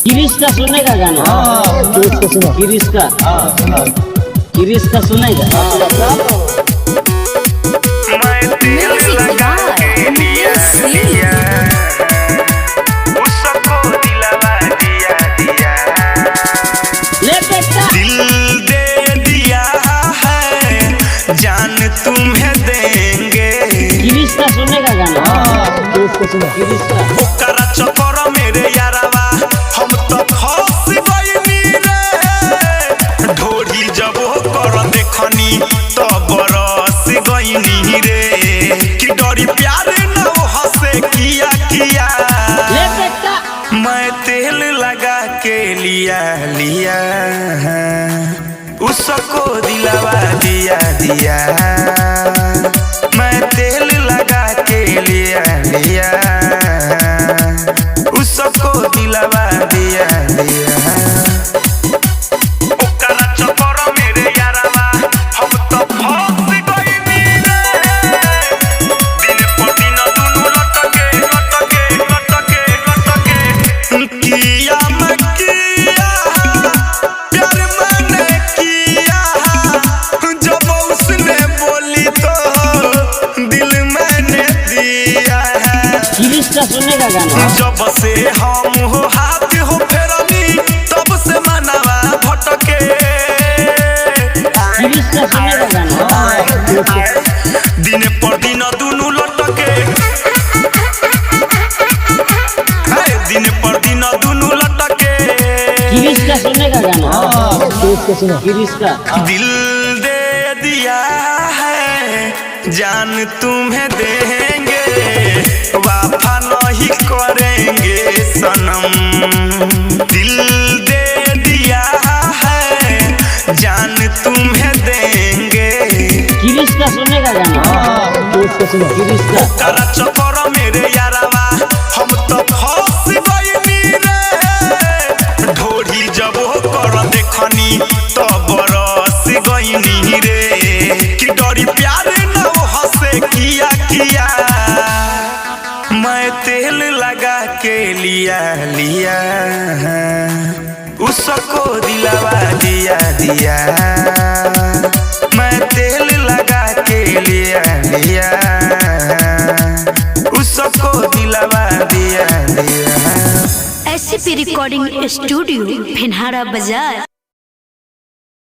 गिरीश का सुनेगा गाना। गिरीश का सुनेगा। जान तुम्हें देंगे। गिरीश का सुनेगा गाना। गिरीश का ओकरा चक्कर मेरे यारवा हम तो फंस गइनी रे। ढोरी जब कर देखनी तो बरस गइनी रे। कि डरी प्यार न हंसे किया मैं तेल लगा के लिया उसको दिलवा दिया मैं तेल लगा के लिया उसको दिलवा दिया ओकरा चक्कर मेरे यारवा हम तो फंस गइनी रे। दिन पर दिन दुनु लटके किया मैं किया प्यार मैंने किया। जब उसने बोली तो दिल मैंने दिया है। गिरीश का सुनेगा गाना। जब से हम हो हाथ हो फेरनी तब से मनवा भटके। गिरीश का सुनेगा गाना। दिन पर दिन दुनु लटके दिन पर दिन दुनु लटके। गिरीश का सुनेगा गाना। गिरीश का दिल दे दिया है जान तुम्हें देंगे। वफा नहीं करेंगे सनम। दिल दे दिया है जान तुम्हें देंगे। गिरीश का सुनेगा गाना। गिरीश का ओकरा चक्कर मेरे यारवा हम तो फंस गइनी रे। ढोरी जब कर देखनी तो बरस गइनी रे। कि डरी प्यार न हंसे किया मैं तेल लगा के लिया उसको दिलवा दिया मैं तेल लगा के लिया उसको दिलवा दिया SCP रिकॉर्डिंग स्टूडियो फिनहारा बाजार।